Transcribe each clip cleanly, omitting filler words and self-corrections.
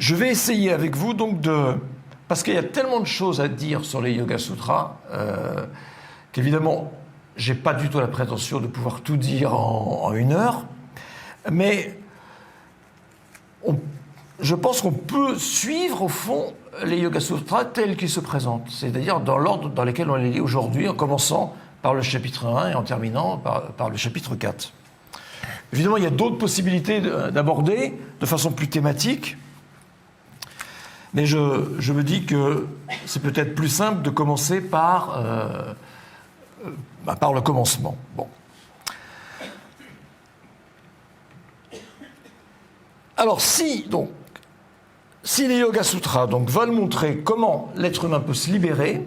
je vais essayer avec vous donc de... Parce qu'il y a tellement de choses à dire sur les Yoga Sutras qu'évidemment, j'ai pas du tout la prétention de pouvoir tout dire en 1 heure, mais je pense qu'on peut suivre au fond les Yoga Sutras tels qu'ils se présentent, c'est-à-dire dans l'ordre dans lequel on les lit aujourd'hui, en commençant par le chapitre 1 et en terminant par le chapitre 4. Évidemment, il y a d'autres possibilités d'aborder de façon plus thématique, mais je me dis que c'est peut-être plus simple de commencer par le commencement. Bon. Alors, si les Yoga Sutras donc, veulent montrer comment l'être humain peut se libérer,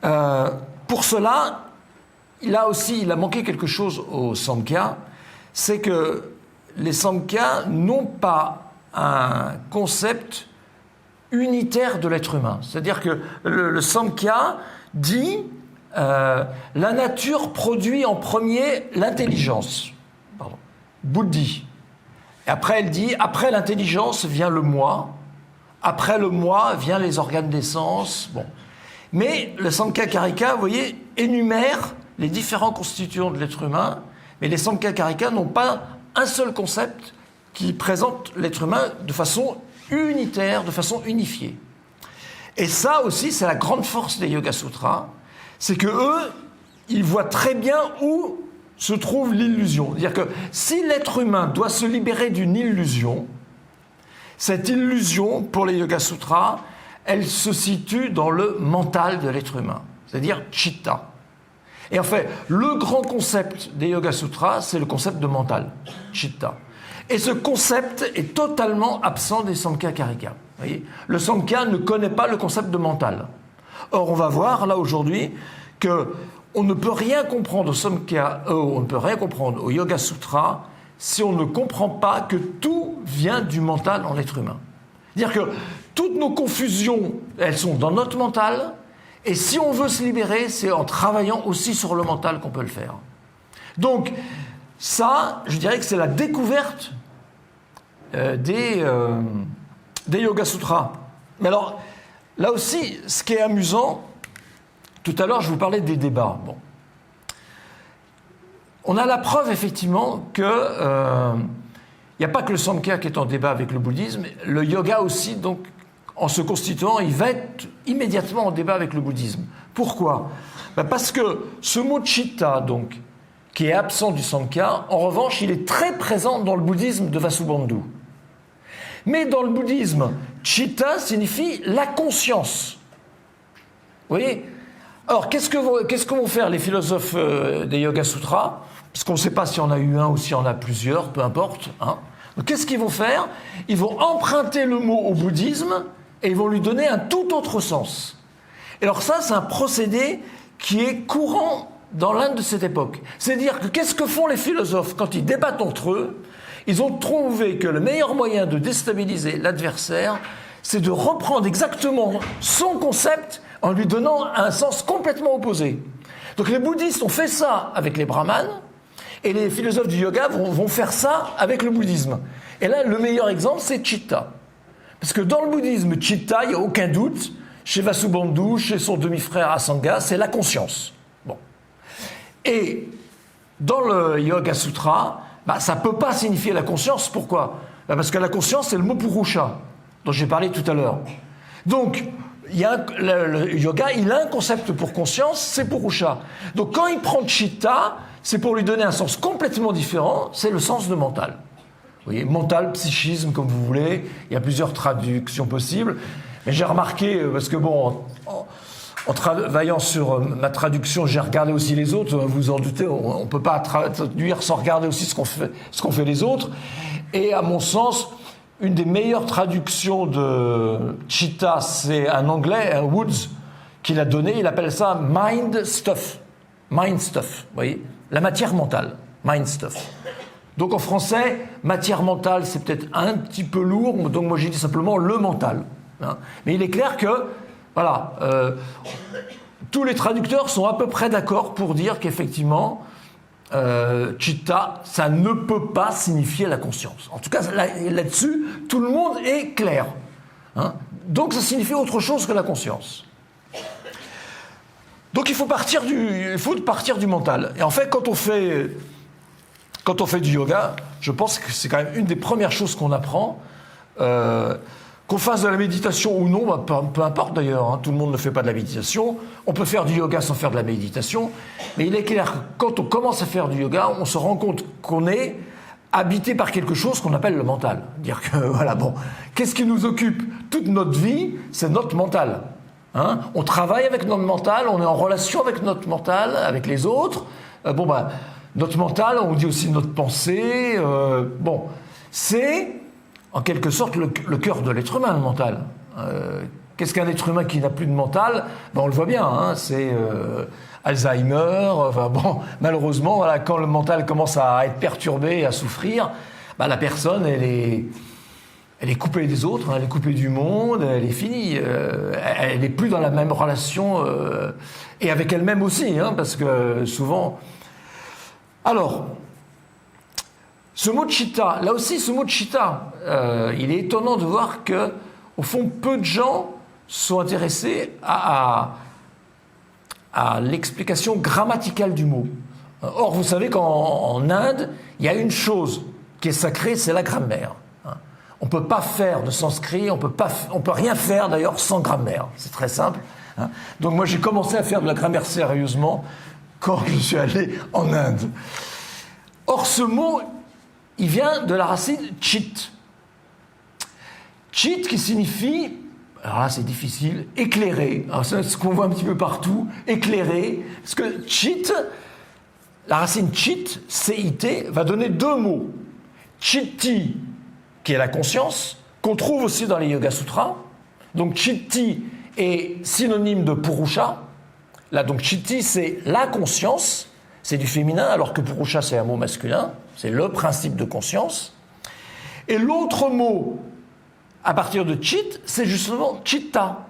pour cela, il a manqué quelque chose aux Samkhya, c'est que les Samkhya n'ont pas un concept unitaire de l'être humain. C'est-à-dire que le Samkhya dit la nature produit en premier l'intelligence, buddhi. Et après, elle dit, après l'intelligence vient le moi, après le moi vient les organes d'essence. Bon. Mais le Samkhya Karika, vous voyez, énumère les différents constituants de l'être humain, mais les Samkhya Karika n'ont pas un seul concept qui présente l'être humain de façon unitaire, de façon unifiée. Et ça aussi, c'est la grande force des Yoga Sutras, c'est que eux, ils voient très bien où se trouve l'illusion. C'est-à-dire que si l'être humain doit se libérer d'une illusion, cette illusion, pour les Yoga Sutras, elle se situe dans le mental de l'être humain, c'est-à-dire chitta. Et en fait, le grand concept des Yoga Sutras, c'est le concept de mental, chitta. Et ce concept est totalement absent des Samkhya Karika. Vous voyez, le Samkhya ne connaît pas le concept de mental. Or, on va voir là aujourd'hui que on ne peut rien comprendre au Samkhya, on ne peut rien comprendre au Yoga Sutra si on ne comprend pas que tout vient du mental en l'être humain. C'est-à-dire que toutes nos confusions, elles sont dans notre mental, et si on veut se libérer, c'est en travaillant aussi sur le mental qu'on peut le faire. Donc, ça, je dirais que c'est la découverte des Yoga Sutras. Mais alors, là aussi, ce qui est amusant, tout à l'heure, je vous parlais des débats. Bon. On a la preuve, effectivement, que il n'y a pas que le Samkhya qui est en débat avec le bouddhisme, le yoga aussi, donc, en se constituant, il va être immédiatement en débat avec le bouddhisme. Pourquoi ? Parce que ce mot chitta, donc, qui est absent du Samkhya, en revanche, il est très présent dans le bouddhisme de Vasubandhu. Mais dans le bouddhisme, chitta signifie la conscience. Vous voyez ? Alors, qu'est-ce que vont faire les philosophes des Yoga Sutras ? Parce qu'on ne sait pas s'il y en a eu un ou s'il y en a plusieurs, peu importe. Hein. Donc, qu'est-ce qu'ils vont faire ? Ils vont emprunter le mot au bouddhisme et ils vont lui donner un tout autre sens. Et alors ça, c'est un procédé qui est courant dans l'Inde de cette époque. C'est-à-dire que qu'est-ce que font les philosophes quand ils débattent entre eux ? Ils ont trouvé que le meilleur moyen de déstabiliser l'adversaire, c'est de reprendre exactement son concept en lui donnant un sens complètement opposé. Donc les bouddhistes ont fait ça avec les brahmanes, et les philosophes du yoga vont faire ça avec le bouddhisme. Et là, le meilleur exemple, c'est chitta. Parce que dans le bouddhisme, chitta, il n'y a aucun doute, chez Vasubandhu, chez son demi-frère Asanga, c'est la conscience. Bon. Et dans le Yoga Sutra, ça ne peut pas signifier la conscience. Pourquoi ? Parce que la conscience, c'est le mot purusha, dont j'ai parlé tout à l'heure. Donc, le yoga, il a un concept pour conscience, c'est purusha. Donc, quand il prend chitta, c'est pour lui donner un sens complètement différent, c'est le sens de mental. Vous voyez, mental, psychisme, comme vous voulez, il y a plusieurs traductions possibles. Mais j'ai remarqué, parce que bon, en travaillant sur ma traduction, j'ai regardé aussi les autres, vous vous en doutez, on ne peut pas traduire sans regarder aussi ce qu'ont fait les autres. Et à mon sens, une des meilleures traductions de Chitta, c'est un Anglais, un Woods, qui l'a donné, il appelle ça mind stuff. Mind stuff, vous voyez, la matière mentale, mind stuff. Donc en français, matière mentale, c'est peut-être un petit peu lourd, donc moi j'ai dit simplement le mental. Hein. Mais il est clair que, voilà, tous les traducteurs sont à peu près d'accord pour dire qu'effectivement, chitta, ça ne peut pas signifier la conscience. En tout cas, là-dessus, tout le monde est clair. Hein. Donc ça signifie autre chose que la conscience. Donc il faut partir du mental. Et en fait, quand on fait du yoga, je pense que c'est quand même une des premières choses qu'on apprend. Qu'on fasse de la méditation ou non, peu importe d'ailleurs, hein, tout le monde ne fait pas de la méditation. On peut faire du yoga sans faire de la méditation. Mais il est clair que quand on commence à faire du yoga, on se rend compte qu'on est habité par quelque chose qu'on appelle le mental. Dire que, voilà, bon, qu'est-ce qui nous occupe toute notre vie? C'est notre mental. Hein, on travaille avec notre mental, on est en relation avec notre mental, avec les autres. Notre mental, on dit aussi notre pensée. C'est en quelque sorte le cœur de l'être humain, le mental. Qu'est-ce qu'un être humain qui n'a plus de mental? On le voit bien, hein, c'est Alzheimer. Malheureusement, voilà, quand le mental commence à être perturbé, à souffrir, la personne, elle est coupée des autres, hein, elle est coupée du monde, elle est finie. Elle n'est plus dans la même relation, et avec elle-même aussi, hein, parce que souvent... Alors, ce mot chitta, là aussi, ce mot chitta, il est étonnant de voir que, au fond, peu de gens sont intéressés à l'explication grammaticale du mot. Or, vous savez qu'en Inde, il y a une chose qui est sacrée, c'est la grammaire. On ne peut pas faire de sanskrit, on peut rien faire d'ailleurs sans grammaire. C'est très simple. Hein. Donc moi, j'ai commencé à faire de la grammaire sérieusement quand je suis allé en Inde. Or, ce mot, il vient de la racine chit. Chit qui signifie, alors là c'est difficile, éclairé. Alors c'est ce qu'on voit un petit peu partout, éclairé. Parce que chit, la racine chit, C-I-T, va donner deux mots. Chitti, qui est la conscience, qu'on trouve aussi dans les Yoga Sutras. Donc chitti est synonyme de purusha. Là donc chitti c'est la conscience, c'est du féminin, alors que purusha c'est un mot masculin, c'est le principe de conscience. Et l'autre mot à partir de chit, c'est justement chitta,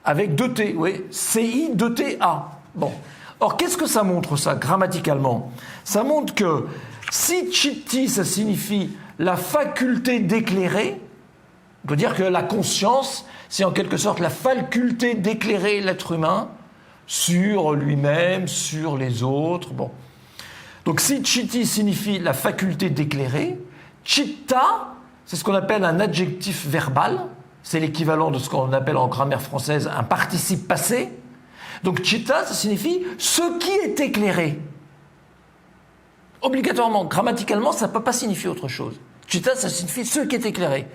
avec deux T, oui, C-I-2-T-A. Bon. Or, qu'est-ce que ça montre, ça, grammaticalement? Ça montre que si chitti, ça signifie la faculté d'éclairer, on peut dire que la conscience, c'est en quelque sorte la faculté d'éclairer l'être humain sur lui-même, sur les autres. Bon. Donc, si chitti signifie la faculté d'éclairer, chitta, c'est ce qu'on appelle un adjectif verbal. C'est l'équivalent de ce qu'on appelle en grammaire française un participe passé. Donc chitta, ça signifie ce qui est éclairé. Obligatoirement, grammaticalement, ça ne peut pas signifier autre chose. Chitta, ça signifie ce qui est éclairé.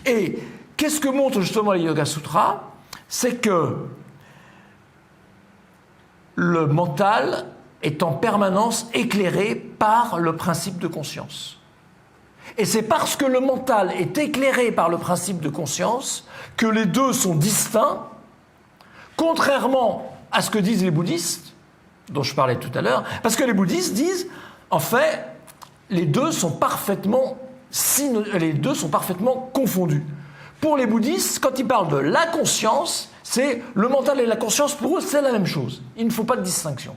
Et qu'est-ce que montrent justement les Yoga Sutras? C'est que le mental est en permanence éclairé par le principe de conscience. Et c'est parce que le mental est éclairé par le principe de conscience que les deux sont distincts, contrairement à ce que disent les bouddhistes, dont je parlais tout à l'heure, parce que les bouddhistes disent, en fait, les deux sont parfaitement confondus. Pour les bouddhistes, quand ils parlent de la conscience, c'est le mental et la conscience, pour eux, c'est la même chose. Il ne faut pas de distinction.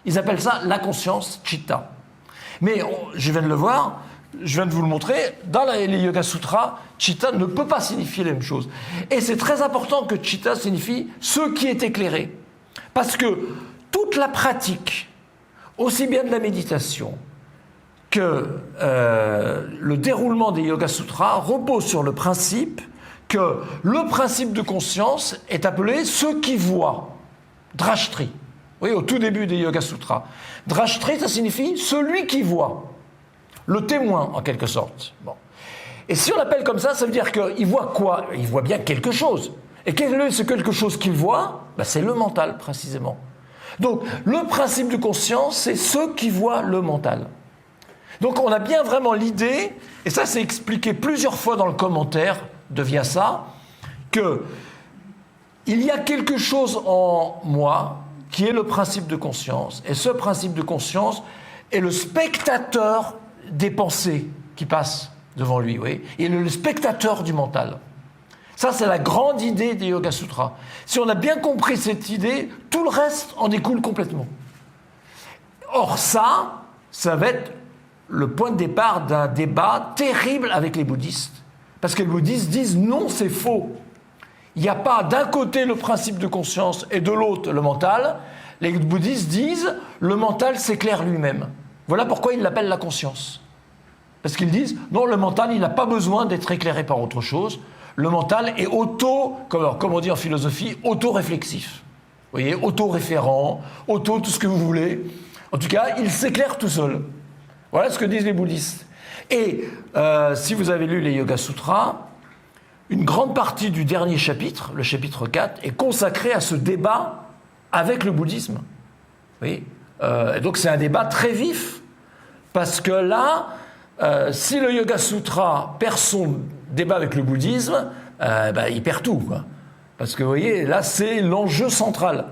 Ils appellent ça la conscience, chitta. Mais, je viens de le voir, je viens de vous le montrer, dans les Yoga Sutras, chitta ne peut pas signifier la même chose. Et c'est très important que chitta signifie ce qui est éclairé. Parce que toute la pratique, aussi bien de la méditation que le déroulement des Yoga Sutras, repose sur le principe que le principe de conscience est appelé ce qui voit, drashtri. Oui, au tout début des Yoga Sutras. Drashtri, ça signifie celui qui voit. Le témoin, en quelque sorte. Bon. Et si on l'appelle comme ça veut dire qu'il voit quoi? Il voit bien quelque chose. Et quel est ce quelque chose qu'il voit? C'est le mental, précisément. Donc, le principe de conscience, c'est ce qui voit le mental. Donc, on a bien vraiment l'idée, et ça c'est expliqué plusieurs fois dans le commentaire de Vyasa, qu'il y a quelque chose en moi qui est le principe de conscience. Et ce principe de conscience est le spectateur des pensées qui passent devant lui, oui. Il est le spectateur du mental. Ça, c'est la grande idée des Yoga Sutras. Si on a bien compris cette idée, tout le reste en découle complètement. Or, ça, ça va être le point de départ d'un débat terrible avec les bouddhistes. Parce que les bouddhistes disent non, c'est faux. Il n'y a pas d'un côté le principe de conscience et de l'autre le mental. Les bouddhistes disent le mental s'éclaire lui-même. Voilà pourquoi ils l'appellent la conscience. Parce qu'ils disent non, le mental, il n'a pas besoin d'être éclairé par autre chose. Le mental est comme on dit en philosophie, auto-réflexif. Vous voyez, auto-référent, tout ce que vous voulez. En tout cas, il s'éclaire tout seul. Voilà ce que disent les bouddhistes. Et si vous avez lu les Yoga Sutras, une grande partie du dernier chapitre, le chapitre 4, est consacrée à ce débat avec le bouddhisme. Oui. Et donc c'est un débat très vif, parce que là, si le Yoga Sutra perd son débat avec le bouddhisme, il perd tout, quoi. Parce que vous voyez, là c'est l'enjeu central.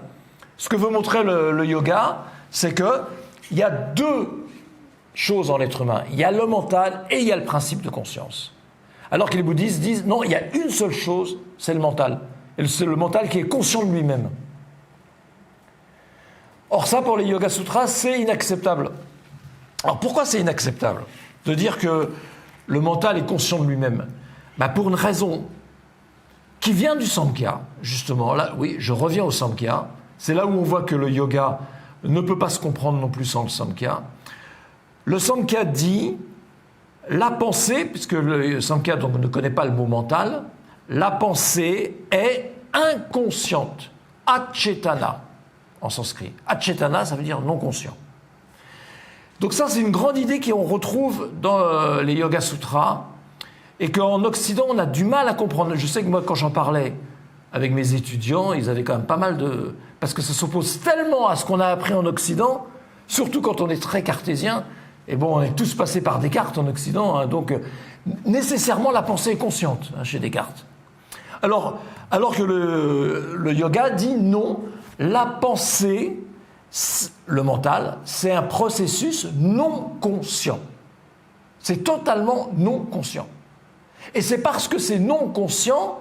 Ce que veut montrer le yoga, c'est qu'il y a deux choses en l'être humain. Il y a le mental et il y a le principe de conscience. Alors que les bouddhistes disent, non, il y a une seule chose, c'est le mental. Et c'est le mental qui est conscient de lui-même. Or ça, pour les Yoga Sutras, c'est inacceptable. Alors pourquoi c'est inacceptable de dire que le mental est conscient de lui-même? Pour une raison qui vient du Samkhya, justement. Là, oui, je reviens au Samkhya. C'est là où on voit que le yoga ne peut pas se comprendre non plus sans le Samkhya. Le Samkhya dit, la pensée, puisque le Samkhya donc, ne connaît pas le mot mental, la pensée est inconsciente, achetana en sanskrit. Achetana, ça veut dire non conscient. Donc ça, c'est une grande idée qu'on retrouve dans les Yoga Sutras et qu'en Occident, on a du mal à comprendre. Je sais que moi, quand j'en parlais avec mes étudiants, ils avaient quand même pas mal de... Parce que ça s'oppose tellement à ce qu'on a appris en Occident, surtout quand on est très cartésien. Et bon, on est tous passés par Descartes en Occident, hein, donc nécessairement la pensée est consciente chez Descartes. Alors que le yoga dit non, la pensée, le mental, c'est un processus non conscient. C'est totalement non conscient. Et c'est parce que c'est non conscient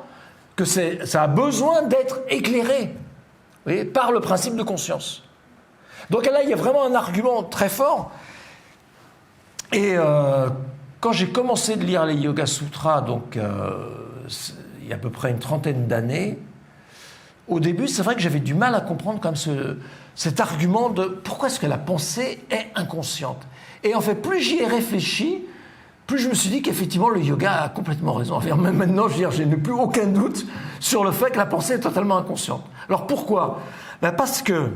que ça a besoin d'être éclairé, vous voyez, par le principe de conscience. Donc là, il y a vraiment un argument très fort. Et quand j'ai commencé de lire les Yoga Sutras, donc il y a à peu près une trentaine d'années, au début, c'est vrai que j'avais du mal à comprendre comme cet argument de pourquoi est-ce que la pensée est inconsciente. Et en fait, plus j'y ai réfléchi, plus je me suis dit qu'effectivement le yoga a complètement raison. Enfin, même maintenant, je n'ai plus aucun doute sur le fait que la pensée est totalement inconsciente. Alors pourquoi ? Parce que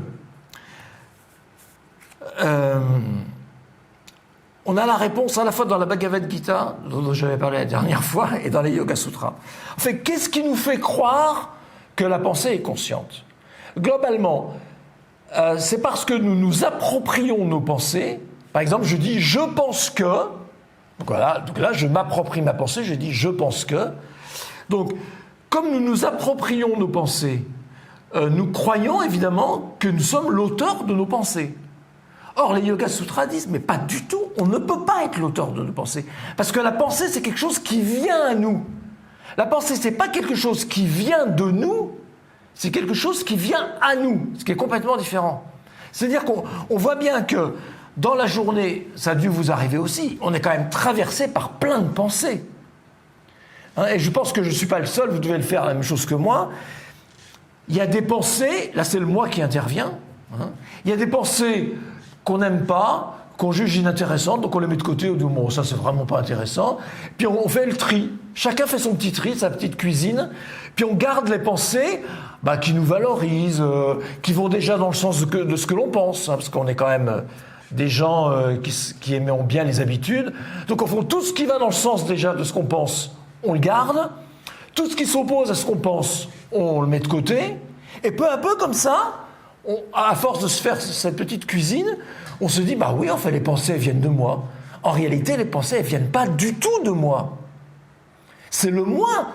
on a la réponse à la fois dans la Bhagavad Gita, dont j'avais parlé la dernière fois, et dans les Yoga Sutras. En fait, qu'est-ce qui nous fait croire que la pensée est consciente ? Globalement, c'est parce que nous nous approprions nos pensées. Par exemple, je dis « je pense que ». Donc voilà, donc là, je m'approprie ma pensée, je dis « je pense que ». Donc, comme nous nous approprions nos pensées, nous croyons évidemment que nous sommes l'auteur de nos pensées. Or, les Yoga Sutras disent, mais pas du tout, on ne peut pas être l'auteur de nos pensées. Parce que la pensée, c'est quelque chose qui vient à nous. La pensée, c'est pas quelque chose qui vient de nous, c'est quelque chose qui vient à nous, ce qui est complètement différent. C'est-à-dire qu'on voit bien que dans la journée, ça a dû vous arriver aussi, on est quand même traversé par plein de pensées. Et je pense que je ne suis pas le seul, vous devez le faire la même chose que moi. Il y a des pensées, là c'est le moi qui intervient, il y a des pensées qu'on n'aime pas, qu'on juge inintéressantes, donc on les met de côté, on dit bon, ça c'est vraiment pas intéressant. Puis on fait le tri. Chacun fait son petit tri, sa petite cuisine. Puis on garde les pensées qui nous valorisent, qui vont déjà dans le sens de ce que l'on pense, parce qu'on est quand même des gens qui aiment bien les habitudes. Donc on fait tout ce qui va dans le sens déjà de ce qu'on pense, on le garde. Tout ce qui s'oppose à ce qu'on pense, on le met de côté. Et peu à peu, comme ça, à force de se faire cette petite cuisine, on se dit, oui, en fait, les pensées, elles viennent de moi. En réalité, les pensées, elles ne viennent pas du tout de moi. C'est le moi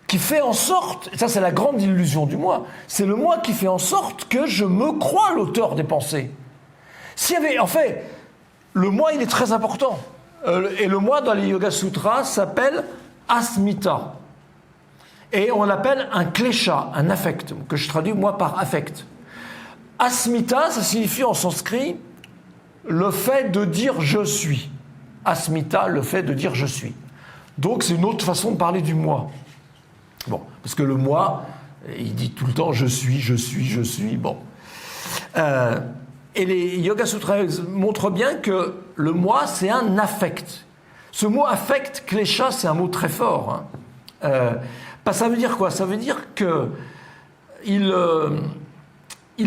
qui fait en sorte, ça c'est la grande illusion du moi, c'est le moi qui fait en sorte que je me crois l'auteur des pensées. S'il y avait, en fait, le moi, il est très important. Et le moi, dans les Yoga Sutras, s'appelle asmita. Et on l'appelle un klesha, un affect, que je traduis moi par affect. Asmita, ça signifie en sanskrit le fait de dire je suis. Asmita, le fait de dire je suis. Donc c'est une autre façon de parler du moi. Bon, parce que le moi, il dit tout le temps je suis, je suis, je suis. Bon. Et les Yoga Sutras montrent bien que le moi, c'est un affect. Ce mot affect, klesha, c'est un mot très fort. Hein. Ça veut dire quoi? Ça veut dire qu'il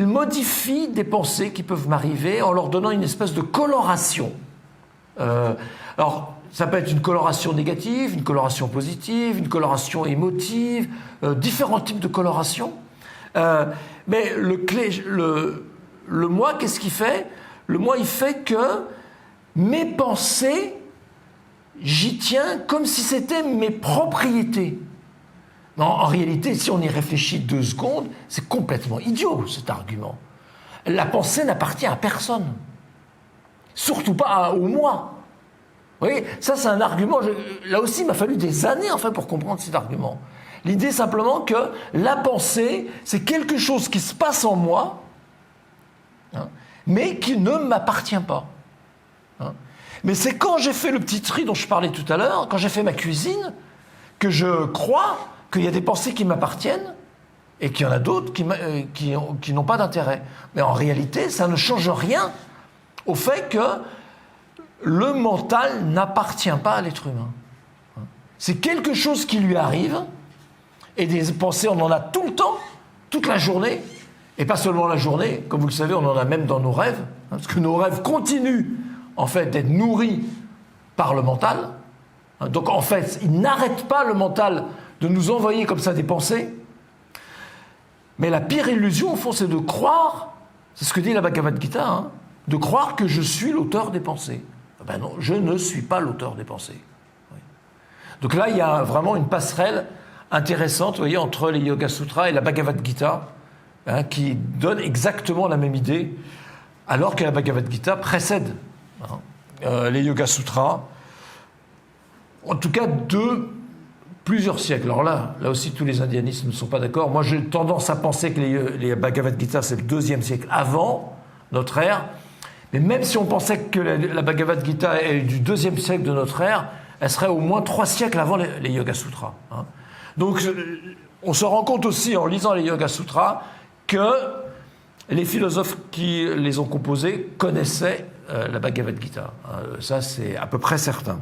modifie des pensées qui peuvent m'arriver en leur donnant une espèce de coloration. Alors, ça peut être une coloration négative, une coloration positive, une coloration émotive, différents types de coloration. Mais le moi, qu'est-ce qu'il fait? Le moi, il fait que mes pensées, j'y tiens comme si c'était mes propriétés. Non, en réalité, si on y réfléchit 2 secondes, c'est complètement idiot, cet argument. La pensée n'appartient à personne. Surtout pas au moi. Vous voyez, ça c'est un argument, là aussi il m'a fallu des années en fait pour comprendre cet argument. L'idée simplement que la pensée, c'est quelque chose qui se passe en moi, hein, mais qui ne m'appartient pas. Hein. Mais c'est quand j'ai fait le petit tri dont je parlais tout à l'heure, quand j'ai fait ma cuisine, que je crois qu'il y a des pensées qui m'appartiennent et qu'il y en a d'autres qui n'ont pas d'intérêt. Mais en réalité, ça ne change rien au fait que le mental n'appartient pas à l'être humain. C'est quelque chose qui lui arrive, et des pensées, on en a tout le temps, toute la journée, et pas seulement la journée, comme vous le savez, on en a même dans nos rêves, parce que nos rêves continuent, en fait, d'être nourris par le mental. Donc, en fait, ils n'arrêtent pas le mental de nous envoyer comme ça des pensées. Mais la pire illusion, au fond, c'est de croire, c'est ce que dit la Bhagavad Gita, hein, de croire que je suis l'auteur des pensées. Ben non, je ne suis pas l'auteur des pensées. Oui. Donc là, il y a vraiment une passerelle intéressante, vous voyez, entre les Yoga Sutras et la Bhagavad Gita, hein, qui donne exactement la même idée, alors que la Bhagavad Gita précède les Yoga Sutras, en tout cas de plusieurs siècles. Alors là aussi, tous les indianistes ne sont pas d'accord. Moi, j'ai tendance à penser que les Bhagavad Gita, c'est le 2e siècle avant notre ère. Mais même si on pensait que la Bhagavad Gita est du 2e siècle de notre ère, elle serait au moins 3 siècles avant les Yoga Sutras. Hein. Donc, on se rend compte aussi, en lisant les Yoga Sutras, que les philosophes qui les ont composés connaissaient la Bhagavad Gita. Ça, c'est à peu près certain.